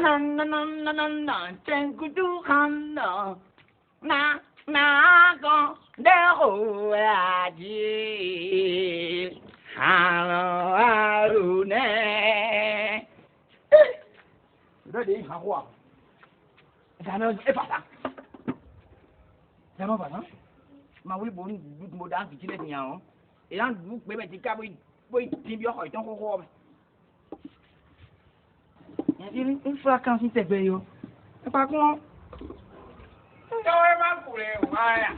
那真孤独看呐，那个的后呀的，哈喽呢？这里喊话，咱们一把上，咱们把上，mà quý bốn một đang chỉ lên nhau, thì đang mấy bạn chỉ ca với team biểu hỏi trong kho mà, nhà đi pha cam xin tệ về yo, các bạn cũng cho em ăn củ này ngoài à?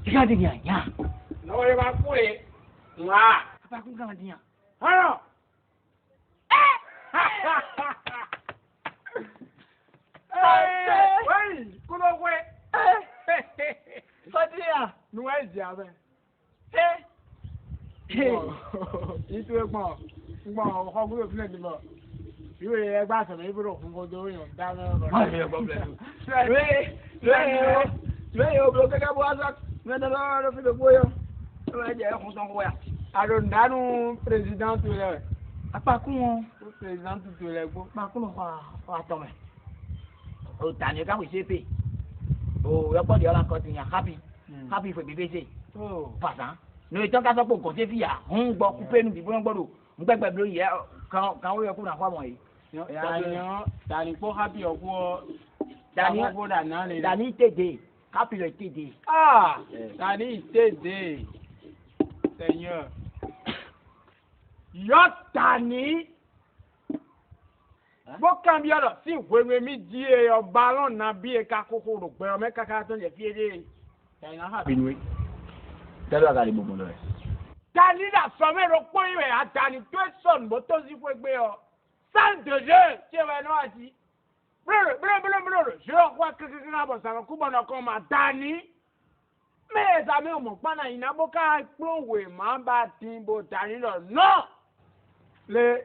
cái gì nhỉ nhá, Cho em ăn củ này ngoài, các bạn cũng cái gì nhỉ? hả? Ê, cô đâu quê? Sao thế à? Đúng ấy gì à vậy? Thế, Ý tôi mà không có được lên được mà. Vì vậy ba thằng ấy vừa rồi không có đôi rồi, đang ai hiểu không lên, rồi rồi cái bữa sáng, người ta nó phải được vui không? Rồi giờ không xong vui à? Arondano president tu là, Apa cũng president tu là bố. mà cũng hoa tông này, tàn nhẫn các vị CP,要不了啦，搞定呀，happy 会 BBC， 发啥？你将家说不搞这费啊，包不赔你地方包路，白不也，刚我要过来花毛伊。Tani po happy ko, Tani po da na le. Tani tete, happy le tete. Ah, Tani tete. Seigneur. Yo Tani. Bo cambia lo, si we mi di e o ballon na bi e ka koko ro pe o me kaka to je fi de. Tani na happy. Binwe. Tell you got bomo lo. Tani da so me ro po iwe atani to son bo to si fwe gbe o. San de je, ti we no ati. Bro, je crois que na bo sa ku bo na ko ma Tani. Me za me o mo pa na ina bo ka pro we ma ba tin bo Tani lo. No. Le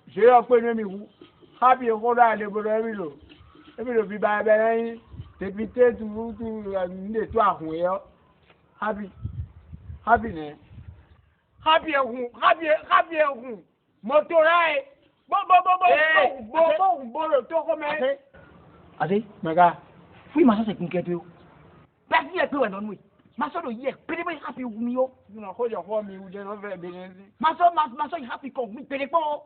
je yo pe mi wu. Happy ko da le bo mi lo. Emi lo bi ba be yin. Depite tu ni to ahun yo. Happy ne. Happy ehun. Motorai. Bo to ko me. Ase, Mega. fui masa se kun ketu. Ba si e pe wa nonu. Maso do ye, pere be happy wu yo. Na ko je ho mi u je no fe be ni. Maso happy ko mi pere po.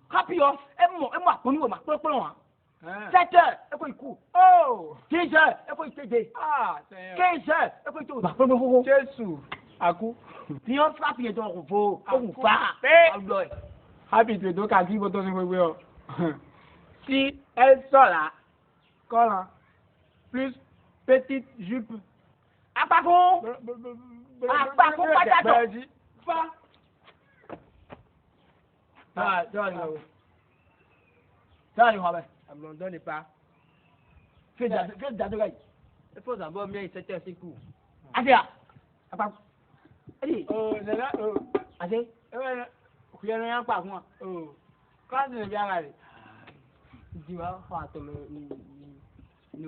Happy yo, e mo aponi wo ma pe wa. Sete, e ko iku. Oh. Teacher, e ko iteje. Seigneur. Keise, e ko to. Ba pe mo. Jésus. Aku. Ti on slap ye do ko fo. O mu fa. Allo. Happy te do ka ki bo to ni wewe o. Si elle sera collant plus petite jupe. Apako. Apako patato. Fa. Ça, il va. Abandonne pas. Fais d'adresse. Il faut d'abord bien 7 heures 6 coups. Adia. Apako. Allez. Nana, Ade. Kuya no yan pa fún ọ. Class ni bi ara rẹ̀. Di wa fa to me ni.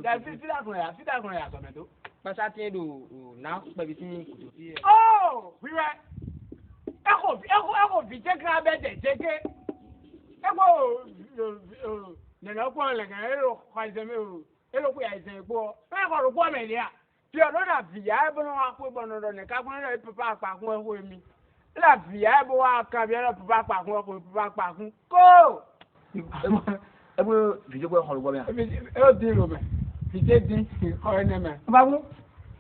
Ya fita kun ya so me to. Pasa ti do na pe bi tin kuto ti. Oh, we were. Eko fi je kan be de jeke. Eko nana ko le kan ero kwa izeme o. Ero ku ya izeme po. E ko ro po me ni a. Ti o lo na fi ya e bo no wa ko bo no do ne ka kun le papa pa kun e ho mi. La via e bo wa kan bi na papa pa kun ko papa pa kun. Ko. E bo video ko ho ro bo me. E o di ro me. Fi je di o ene me. Ba mu.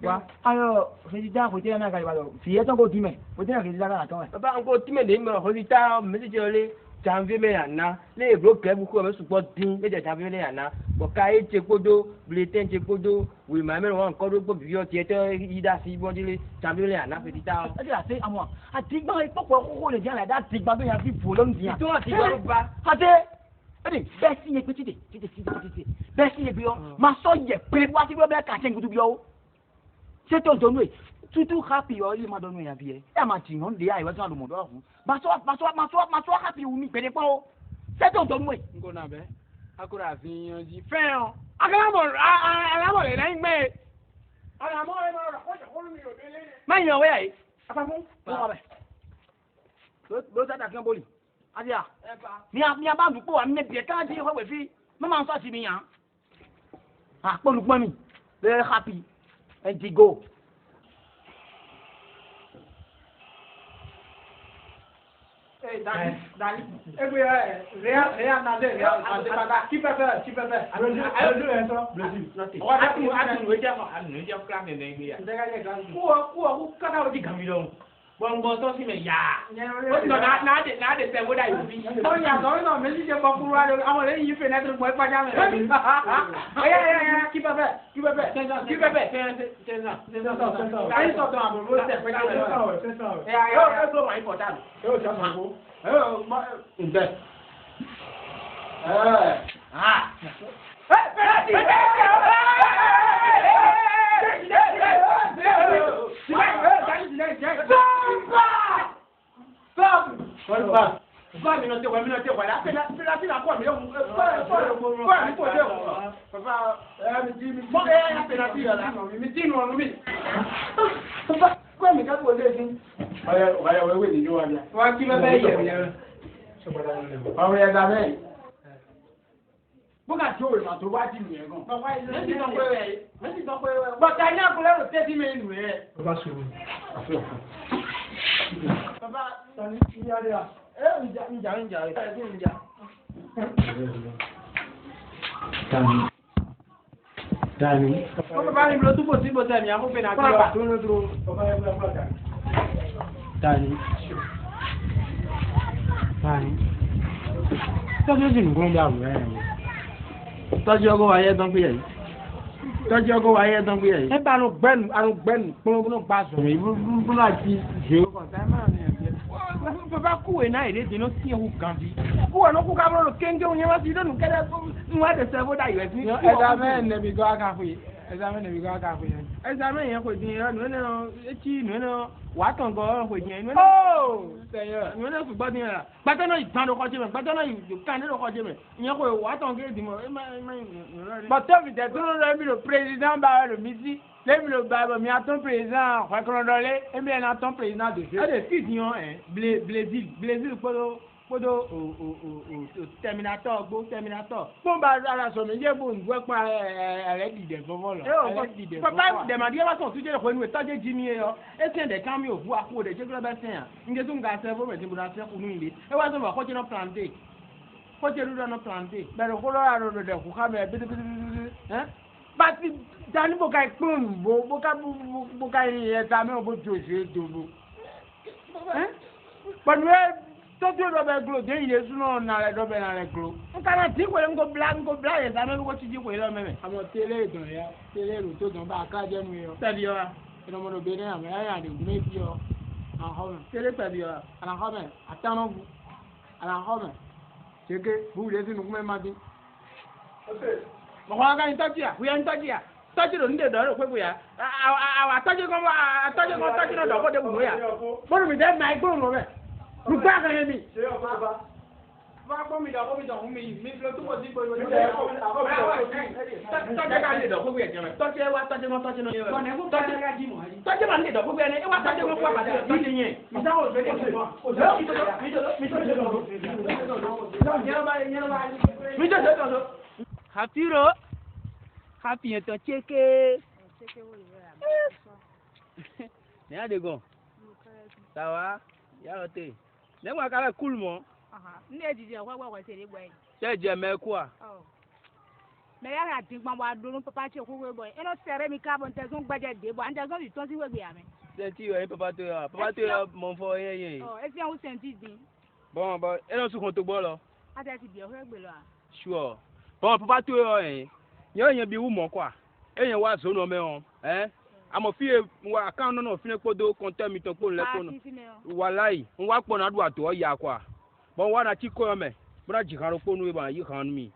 Wa ayo résident ko te na ka ba do. Fi e ton ko di me. Ko te na résident ka ton. Baba ngo time de me hospital message le janvier me yana le bro club ko me support din me janvier me yana bo kai che kodo bulletin che kodo we ma me won ko do bo bio ti te ida si bo dile janvier me yana hospital E la se amo. Ati gba e popo ko le jan la da ti gba be ya fi fo lo ndia. to ti go ba Ade. Ade, be si ye petite. Be si ye bi o. Ma so ye pe wa ti bo be ka sen gudu bi o. Se to donu e. Tutu happy o ile ma donu ya bi e. E ma ti yon de ai wa san lo mo do fun. Ma so happy wu mi pe de po o. Se to donu e. Ngo na be. Akura fi yan ji. Fe o. Alamo le na ngbe. Alamo le ma ro ko mi o bele. Ma yan we ai. Apa fun? Ko ba be. Lo sa ta kan boli. Adia. Mia ba bu po wa me bi kan di ho we fi. Mama so si mi yan. Ah, po lu mi. Very happy. And to go. Hey, Dali. Real na de. Keep it. I don't do it, nothing. What happened? We just clap in the area. Who cut out the camino? One bottle in a yard. Not the same what I would be. Oh, yeah, no, Mrs. Bakurado. I'm going to you for another boy. Yeah, keep a bet. I saw them. Yeah, that's my important. Oh, my. Buka chori ma to waji nu e gan. Mesi ton pe we. But I na ko le 30 minutes nu e. Baba suru. Baba tani iya dia. Nja. Tani. Baba ni blo tu bo si bo tani a mo pe na ti lo. Baba e bla ka. Tani. Tọ́jú sì nǹkan bí àrùn rẹ̀ yẹn. Tọ́jú ọgọ́ wa yẹ dán pé yẹn. Ẹ bá àrùn gbẹ́nu pọ́npọ́n bá sọ̀rọ̀ ìbúrú àti ìṣe. Bàbá kúwèé náà èdè dènà sí ewu kan bí. Kúwèé náà kú ká bọ́lọ̀ kéńké òun yẹn wá sí lónìí kẹ́lẹ́ fún wa tẹ̀sẹ̀ fún dà ìrẹsì. Ẹ̀sàmẹ́ nẹ̀bi gbọ́ àkàfọ̀ yẹn. Ẹ̀sàmẹ́ yẹn kò dín ẹ̀rọ nínú etí nínú wàá tàn gan kò dín ẹ̀rọ. Nínú náà fún gbọ́dọ̀ yẹn la. Gbàtọ́ náà ìtàn ló kọjú mẹ́, gbàtọ́ náà ìkàn ló kọjú mẹ́. Ìyẹn kò wàá tàn gé ìdìmọ̀. Bọ̀tọ́ fìtẹ̀ tó ń rẹ́ mi lò président bá rẹ̀ mi sí. Lẹ́mi ló gba ẹ̀bọ̀ mi àtún président ọ̀kọ́rọ̀dọ́lé. Èmi ẹ̀ náà tún président dòṣe. Ẹ lè fi ìdíyàn Blésil kpodo terminator gbó terminator. Bó ń bá ara sọ mi yé bó ń gbọ́ pa ẹ̀rẹ́ dìde fọwọ́ lọ. Papa dẹ̀màdìyẹ bá sọ̀ tún jẹ́ ìkọ́ inú ìtọ́jú jí mi yẹ yọ. E sẹ́n dẹ̀ ká mi ò bu àpò dẹ̀ jẹ́gbẹ́ bẹ́ sẹ́yìn. Nge tó ń ga sẹ́ fún mi tí mo da sẹ́ kunu ilé. E wá sọ̀rọ̀ kọ́jẹ́ náà planté. Kọ́jẹ́ ló dáná planté. Bẹ̀rẹ̀ kó lọ́ra rẹ̀ dẹ̀ kó ká mẹ́ bíbíbíbí. Bàtí dání bó ká ìpín bó ká ìyẹ̀ta mẹ́wọ̀n bó tó ṣe é dòdò. Pẹ̀lú tọ́jú dọ́bẹ̀ glo dé ilé súná nàrẹ̀ glo. Nkàrà tí kò lè ń kó bla yẹn sáà mẹ́rin kó ti jí kò lè mẹ́mẹ́. Àmọ́ tẹ́lẹ̀ ìdàn ya tẹ́lẹ̀ èrò tó dàn bá a ká jẹ́nu yọ. Tẹ̀lé yọ wa. Ìdánmọ́dọ̀ bẹ́ẹ̀ ní àmọ́ ẹ̀yà àdè ògùn méjì yọ. Àhọ́mẹ̀ tẹ́lẹ̀ tẹ̀lé yọ wa. Àlàhọ́mẹ̀ àtànàbù. Àlàhọ́mẹ̀ ṣèké bú ilé sínú kúmẹ́ má dín. Mọ̀kọ́ aká ní tọ́jú à kúyẹ́ ní tọ́jú à. Tọ́jú ló ń dè dọ́rọ̀ pé bóyá. Àwọn àtọ́jú kan náà dọ̀ bọ́dẹ̀ bùnú yà. Bọ́dù mi dẹ́ máa gbóhùn lọ bẹ́ẹ̀. Rúgbà kan yẹn mi. Ṣé o bá bá? Bá gbọ́ mi dọ̀ fún mi yìí. Mi fi tó wọ́n sí pé o ní ẹ̀ tọ́jú ká lè dọ̀ fún mi ẹ̀jẹ̀ rẹ̀. Tọ́jú ẹ wá tọ́jú náà. Tọ́jú máa ń lè dọ̀ fún mi ẹni. Ẹ wá tọ́jú náà fún àpàtẹ ìdílé yẹn. Ìdáwọ̀ òṣèlú ẹ̀ fún Hafiro. Happy yẹn tán chéké. Ní àdégàn. Tàwa yàrá tè. Lẹ́gbọ̀n akalẹ̀ kúlù mọ́. Ní èjìjì ọ̀pọ̀ ọ̀pọ̀ ṣe lè gbọ́ yìí. Ṣé ẹ̀jẹ̀ mẹ́kú à? Mẹ́yà rẹ̀ àti gbọ́n wa dunu papa tí o kú wégbọ́ yìí. Ẹnu sẹ̀rẹ̀ mi káàbọ̀ ní tẹ̀sán gbẹ́jẹ̀ dé bọ̀, à ń tẹ̀sán sì tọ́ sí wégbé yà mí. Ṣé tí yọ yín papa tó yọ mọ̀ fọ yẹn yẹn. Ẹ fi àwọn sẹ̀ǹtì dín. Bọ́n ẹnu sùn tó gbọ́ lọ. A tẹ̀ ti bì ọ̀hún ẹgbẹ̀ lọ à. Sure. Bọ́n papa tó yọ yẹn. Yẹn bí wú mọ̀ kọ́ à. Ẹ̀yẹn wá zone ọmọ ẹ̀ hàn. Àmọ́ fi wa account náà fi kpodo compteur mi to pon le kono walai on wa pon adu ato ya kwa bon wa na ti ko me bra ji kan ro ponu e ba yi kan mi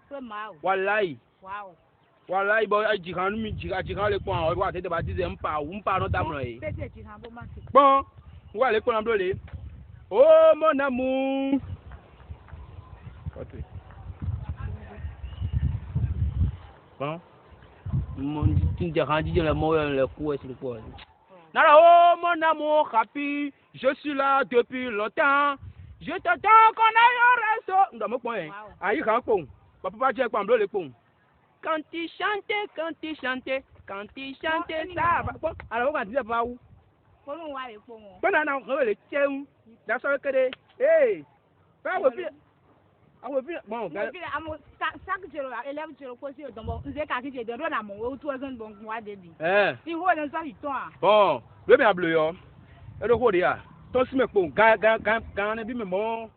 walai walai bo ji kan mi ji kan le pon wa tete ba dize mpa no damro yi bon wa le pon do le o mo na mu bon mon tin de randi de la moelle le coup est sur le poil. Nara oh mon amour happy, je suis là depuis longtemps. Je t'attends qu'on aille au resto. Ndo mo pon ayi kan pon. Papa je pam lo le pon. Quand tu chantais, ça va. Bon, alors on va dire pas où. Kono wa le pon. Bon na on le tien. Da so kede. Eh. Ba wo bi. Awo bi bon, ga bi amo sak jero élève jero ko si odon nze ka ki je do na mo o tu ezon bon wa de bi. Ti wo le so iton a. Bon, le mi ablo yo. E do ko de ya. To si me pon ga ne bi me mo.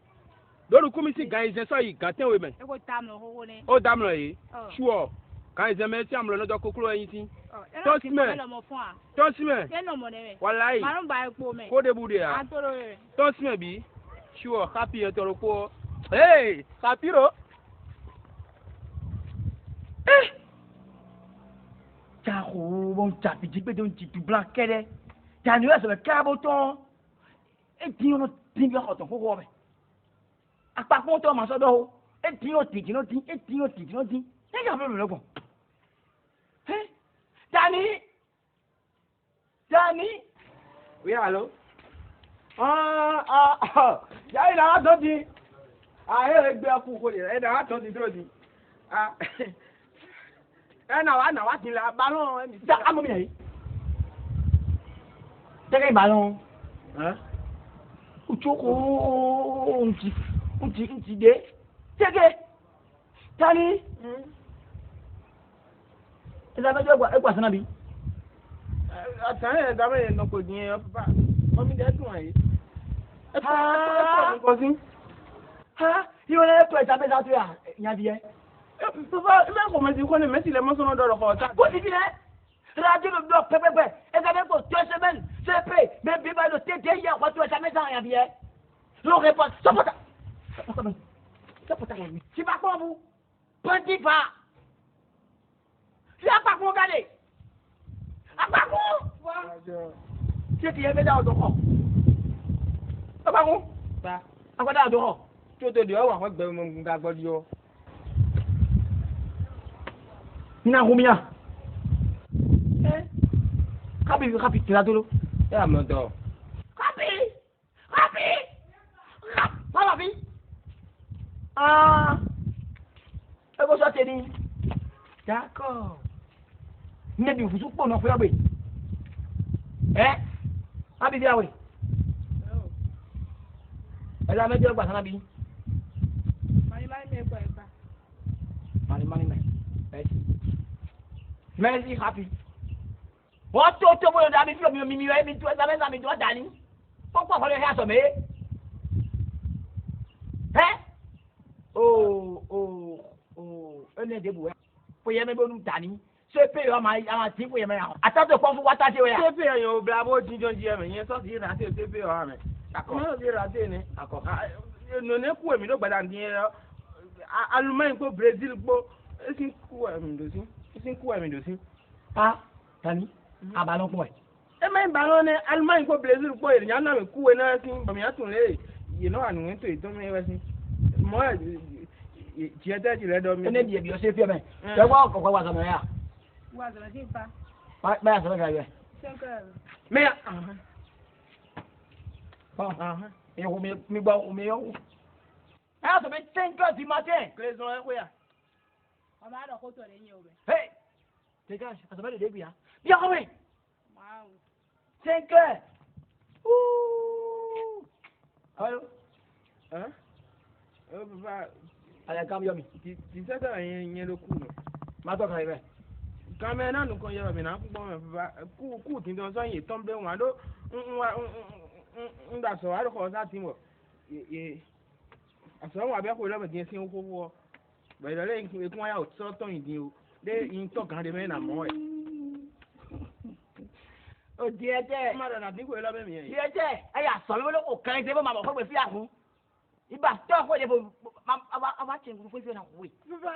Lórí kúmi sí gan ìṣẹ́ sọ́yìí gan tẹ́ òwe mẹ́. Ẹ kò tam lọ kókó ní. Ó dam lọ yìí. Ṣùọ́ gan ìṣẹ́ mẹ́ tí àmì lọ́jọ́ kókóró ẹyin tí. Tọ́sí mẹ́. Tọ́sí mẹ́. Wàláyé. Màrún bá epo mẹ́. Kó débù de yà. Àtọ́rọ̀ rẹ̀. Tọ́sí mẹ́ bí. Ṣùọ́ kápí yẹn tọrọ kó. Ee kàpírò. Jàkó wọn jàpì jígbé tó ń jìtú blanc kẹ́rẹ́. Jàní wẹ́n sọ̀rọ̀ káàbọ̀ tán. E dín ọ̀nà dín bí ọ̀tọ̀ kókó ọ̀bẹ. Àpapọ̀ tó ma sọ́dọ̀ o. E dín ọ̀tì dín ọ̀tì. E dín ọ̀tì dín ọ̀tì. Ẹ jẹ́ àbúrò lọ́gbọ̀n. Jàní. Oui, allô? Y'a une attendue. Elle est bien pour vous. Elle est attendue trop dit. Elle n'a pas dit la ballon. Ça a mon bien. C'est quel ballon? Hein? Ou tu on t'y dé. C'est que. Tani. Et ça veut dire quoi ça n'a bi? Attends, d'abord il n'a pas dit papa. Comme il est tout aí. Ah, il va aller toi ça fait ça tu as. Il y a bien. Papa, même comment tu connais mais si les mensonges dans le corps. Continue. Radio le bloc pépé. Et ça fait pour 2 semaines. C'est prêt. Mais biba le tété hier quoi tu as jamais ça rien bien. Le réponse. Ça pas. Tu vas quoi vous? Petit pas. Tu as pas pour regarder. Apagou! C'est qui est dans le dos. Apagou! Ça. À quoi dans le dos? Tu te dis, on va faire un gagodio. Nina Rumia. Rapi, tu l'as tout. Et à mon dos. Rapi! Pas la vie. Ah! Et vous sortez dit. D'accord. Ne bi fusu kpɔ nɔfɛ ɔbɛ abi bi awɛ ɛlɛ amɛ jɛ gbasana bi mani mɛsi happy wọ́n tó bóyá dàbí fílọ̀ mi wẹ́ mi tó ẹ̀sán mẹ́sàn mi tó dání wọ́n kọ́ ọ̀fọ́lẹ́ ẹ̀yà sọ̀mẹ́ ẹni ẹ̀dẹ́ bù wẹ́ fòyẹ́ mi bónú dání. Sepe yo ama ti ko yeme ya atato ko fu wata te we ya sepe yo bravo jinjon ji eme yen so ti ra te sepe yo ame ako ti ra te ni ako no ne ku emi do gbada ndin alumai ko Brazil po esin ku emi do si tani abalon po e me balon ne alumai ko Brazil po e nya na me ku we na sin bo mi atun le ye no anu to ito me we sin mo ti ete ti le do mi ene bi o sepe me je wa ko wa so me ya Wa zo si pa. Ba ya so ga ye. 5 heures. Me ya. Et on me ba o me yo. Ah, ça fait 5 heures du matin. Que les ont ya. On va do ko to le yin o be. Hey. Dégage, ça va le début hein. Bien oui. Wow. 5 heures. Ouh. Allô? Hein? Oh papa, allez kam yomi. Ti se ta yen lo ku no. Ma to kan ibe. Kame na nu kon yero mi na pupọ me papa ku tin don so yin tombe wan do nda so wa ko sa tin wo aso wa be ko lo be tin sin ko wo be lo le kin ekun aya o so ton yin din o de yin to kan de me na mo e O diete ma da na din ko lo be mi yin diete aya so lo ko kan se bo ma mo ko be fi akun iba to ko de bo aba chen ku fi na we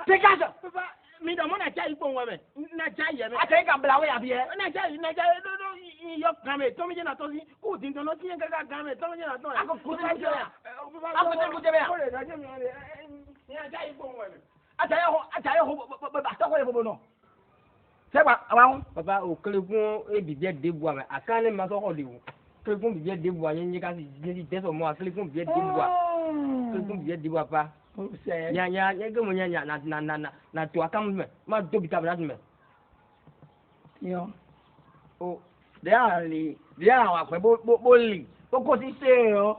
dégage papa mi da mo na ja ipo won me na ja ye me ate kan bla we abi e na ja do yo kan me to mi je na to si ku tin don no ti yen ga kan me to mi je na to e ako ku te je ya ako ku te be ya ko le da je mi ni ja ipo won me ate yo ba to ko le bo no se pa awa papa o kele fún e bi je de bu ame akane ma so ko le wo kele fún bi je de bu anye ni ka si ni de so mo akele fún bi je de bu Tunggu dia di apa? Nya ke nya na tua kam me. Ma do bita bana me. Yo. Oh, dia wa pe bo li. Ko ti se o.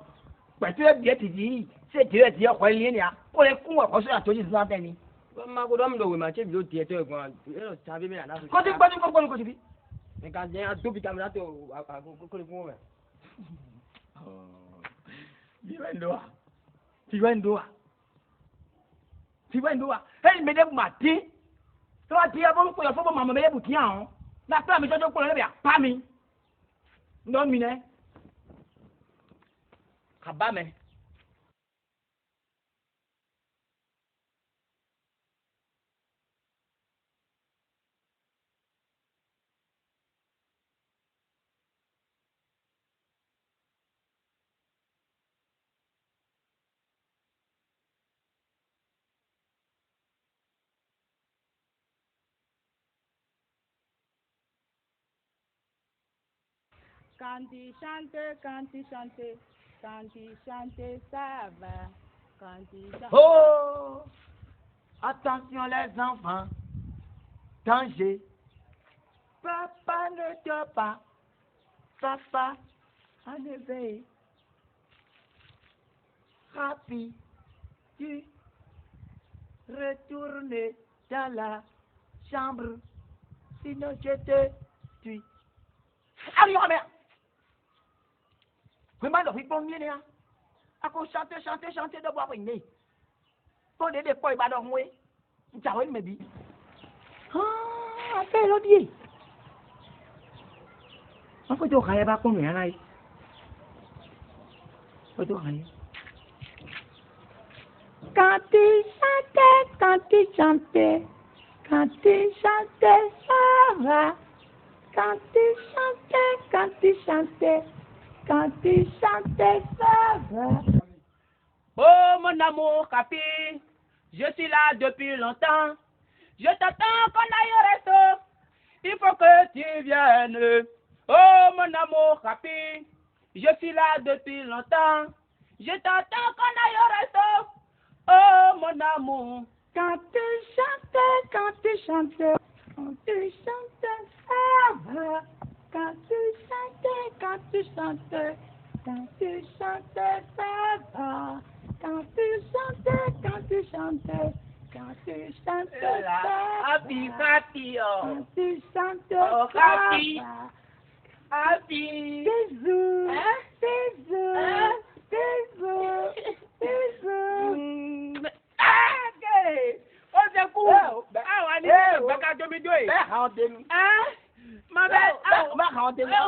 Pẹ̀tù ẹ̀bí ti di ṣé ìdílé ti ọkọ̀ ilé ni à ó lè kún ọ̀kọ́ sórí àtọ́jú sí láti ẹni. Ma ko dom do we ma che bi do tie to egbon. E tabi me na so. Kó ti gbọ́dún kó gbọ́dún kó ti bí. Nǹkan jẹ́ do bita bana to ko le fún me. Tiwendua. Hey, me dem mati. So ati abo ko yo fo mama me bu ti an. Na pa mi jojo ko le be pa mi. Ndo mi ne. Kaba me. Quand tu chantes, ça va. Quand tu chantes... Oh! Attention les enfants. Danger. Papa ne dort pas. Papa en éveil. Rapide. Tu retournes dans la chambre. Sinon je te tue. Allez, ma mère! Comment le fait pour mieux, là? À cause chanter de boire une nez. Pour les dépôts, il va dormir. Tu as vu, mais bien. Ah, appelle l'autre. On peut te faire pas comme là. On peut te faire. Quand tu chantais, ça va. Quand tu chantais, ça va. Oh mon amour, Capi, je suis là depuis longtemps. Je t'attends qu'on aille au resto. Il faut que tu viennes. Oh mon amour, Capi, je suis là depuis longtemps. Je t'attends qu'on aille au resto. Oh mon amour. Quand tu chantais, ça va. Quand tu chantais, ça va. Quand tu chantais, ça va. Happy, happy, oh. Quand tu chantais, Oh, happy. ça va. Happy. Bisous. Hein? Bisous. Okay. Oh, c'est cool. Ah, on est baka jomi doy. Ma belle, on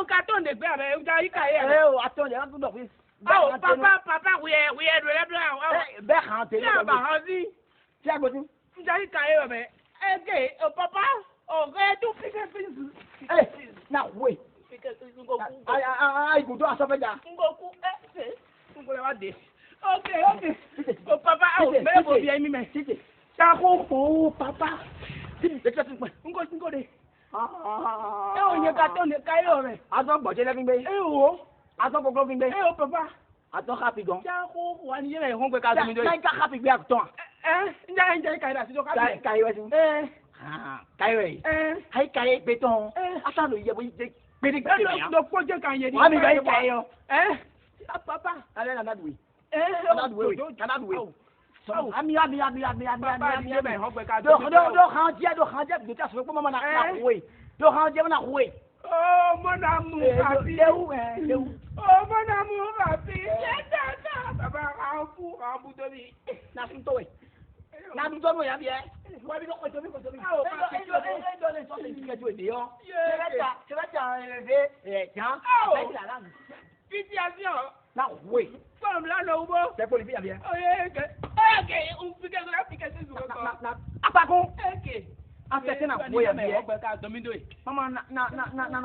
carton de faire avec un carrière. Oh, papa, we are the black. Yeah, but how's Jai carrière, mais. Okay, oh, papa. Oh, where do pick up things? Now wait. I go to a safari. Okay. Oh, papa, oh, mais vous bien mis, mais c'est. Oh, papa. Ngo de. On y carton de carrière, mais. Attends, bon, j'ai la vingbe. Attends, pour vingbe. Oh, papa. Attends, happy gon. Chako, on y est, on peut casser mes deux. Nka happy bi acton. Njai carrière, c'est donc carrière. Carrière. Carrière. Hay carrière béton. Attends, il y a pédé. Donc, quoi dire quand il y a Moi, mais carrière. Papa. Allez, la nadoué. Ami. Oh, mon amour, papi. Oh, mon amour, papi. Papa, un bout de vie. Comme là, le robot. C'est pour les filles, bien. Ok, on peut faire l'application sur le corps. Ok. After ten we are there. Mama na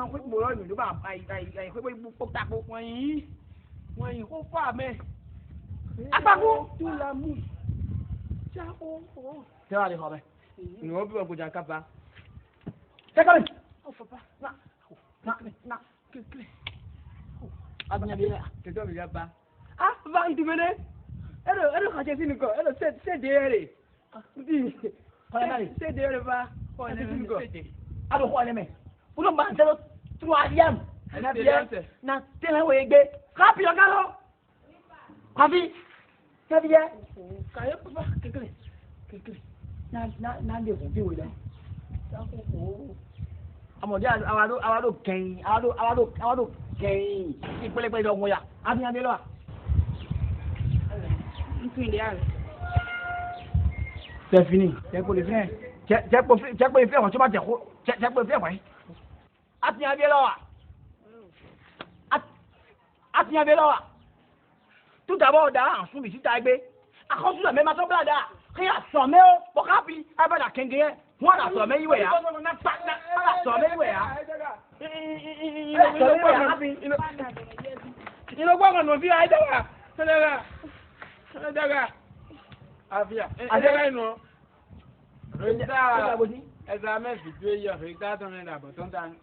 quick boy ni do ba ai quick book tak book Wọ́n yìí kó fà mẹ́. Apago Tu la mú. Ṣáko. Ṣé wàá lè kọ́ bẹ́ẹ̀? Ni wọ́n bí wọn kò jà kápá. Ṣé kọ́ mi? Ó fọ́pá. Na kékeré. Agbanya bi rẹ̀. Kẹjọ́ mi yá bá. Va ìdúgbẹ́lẹ́. Elle quand j'ai fini quoi. Elle c'est derrière. Dis. C'est derrière va. Alors quoi les mecs? Pour nous battre le troisième. Na tela wegbe. Rapi ogalo. Rapi. Ça vient. Kayo papa kékeré. Na ndé fún bí wo là. Amọ̀dé àwàdó kẹ́yìn àwàdó kẹ́yìn ìpẹ́lẹ́pẹ́ ìdọ̀gbọ̀n ya àbíyàn bí lọ́wọ́. C'est fini. C'est pour les frères. C'est pour les frères. Tu vas dire c'est pour les frères ouais. Àbíyàn bí lọ́wọ́. Àbíyàn bí lọ́wọ́. Tout d'abord da en soumis si ta gbé. Akọ́sù la même aso blada. Ri asome o pokapi abada kengeye. Wọ́n asome iwe ya. Asome iwe ya. Ino kwa no fi ai daga. Daga. Afia. Daga ino. Eza me fi tu yo fi ta ton na bo ton tan.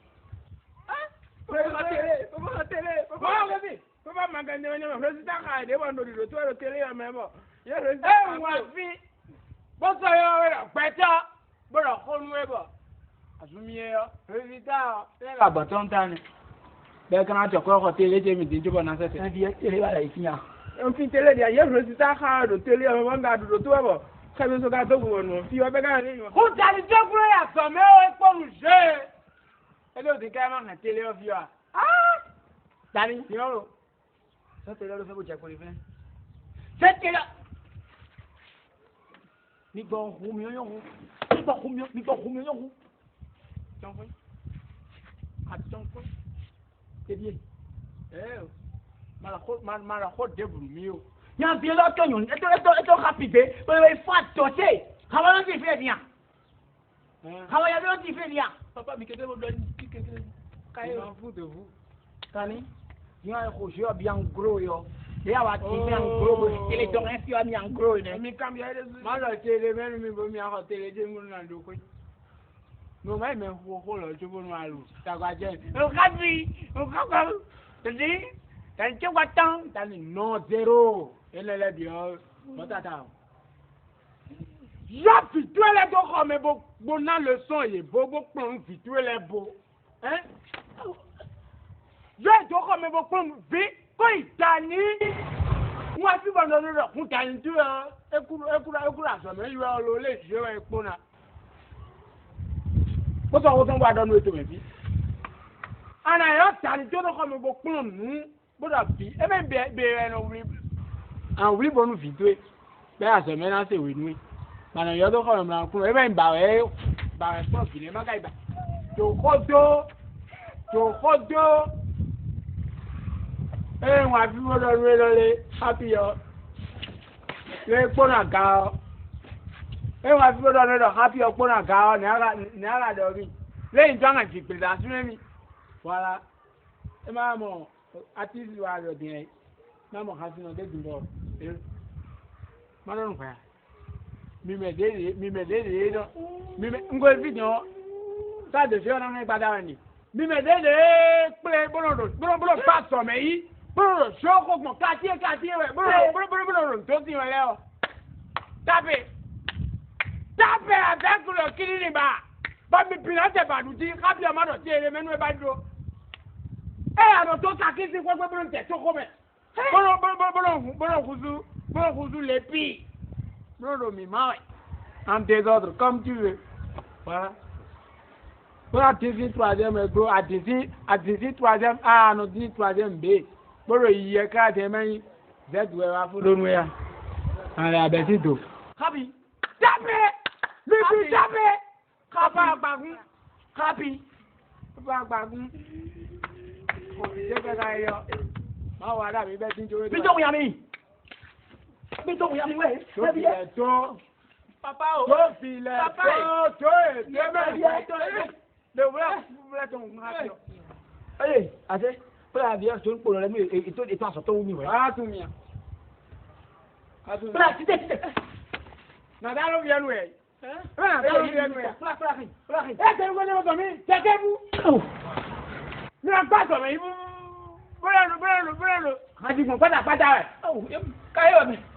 Papa magane wanya president ka de wando di to ro tele ya memo. Ye president wa fi. Bo so yo we peta. Bo ro khonu e bo. Asumie yo president le la bo ton tan. Be kana to ko tele je mi din jo na sese. Ndiye tele wala ifinya. On fin tele dia ye president ka do tele ya memo nga do to bo. Kabe so ka to wo no fi o be ka ni. Ku tali je kuro ya so me o e po je. Ele o din ka ma na tele o fi wa. Dani, yo. Ça te le fait pour Jack Oliver. C'est là. Ni bon rumio yo. Ni bon rumio yo. Tiens quoi? Attends quoi? C'est bien. Malako de brumio. Yan bien là que yon. Eto rapide. Il faut tocher. Comment on dit fait bien? Comment y a bien dit fait bien? Papa mi kete mo do ni kete. Kai m'en fous de vous. Tani? Il y a un projet bien gros yo. Il y a un bien gros. Il est donc un film bien gros. Mi kam ya de. Malo tele men mi bo mi a tele je mo na do ko. No mai me ho lo je bo no alu. Ta gwa je. O ka ka. Tadi. Tan che wa tan. Tani no zero. Ele le bio. Motata. Ya fitwele do ko me bo na leçon ye bo pon fitwele bo. Hein? Je dois comme me prendre vite quand il tani moi fi ba no ro fún tani tu ekura so me yo lo le je wa epo na bo so wo ton wa do no eto me bi ana yo tani to do comme me prendre nu bo da bi e me be no wi an wi bo nu video be a so me na se we nu ba na yo do comme me prendre e me ba we so bi le ma kai ba to kodo wọ́n fi wọ́n lọ rí lọ́lẹ́ happy yọ lé kpọ́nà ga ọ́ wọ́n fi wọ́n lọ rí lọ happy yọ kpọ́nà ga ọ́ ní ara dọ̀ mi lẹ́yìn tó àwọn jìgbìrì dà súnmọ́ mi wàrà máa mọ̀ àtìsí wa rẹ̀ dìé máa mọ̀ kásínà dé dùn bọ̀ má lọ́rùn fẹ́ mímẹ̀ dédé náà mímẹ̀ ngó fídíò sáàdì fi ọ̀nà ní gbadá wọn ni mímẹ̀ dédé pé bọ́lọ̀ bá sọ̀mẹ̀ yìí. Bro, shoko mo katie we. Bro, to ti wele o. Tape avec le kini ba. Ba mi pilate ba du ti ka bi ma do ti ere menu e ba duro. Ano to ka kisi ko bro nte to ko me. Bro kuzu les pi. Bro mi ma. Am des autres comme tu veux. Voilà. Bro atisi troisième bro atisi troisième A no di troisième B. Boro iye ka te men zet we wa fudo nu ya ala besito happy tape bibi tape kapa gbagun happy kapa gbagun ko je ka yo ma wa da mi be tin jore bi to ya mi we so bi to papa o to file to e de we ton happy ase Pra dia tu pun le mi itu asal tu mi we. Tu mi. Pra kita. Na da lo vian we. Da lo vian we. Pra. Te lo ne mo mi. Te ke bu. Mi pa so mi. Bro. Hadi mo pada we.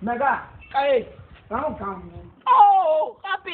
Mega, hey, I'm coming. Oh, happy.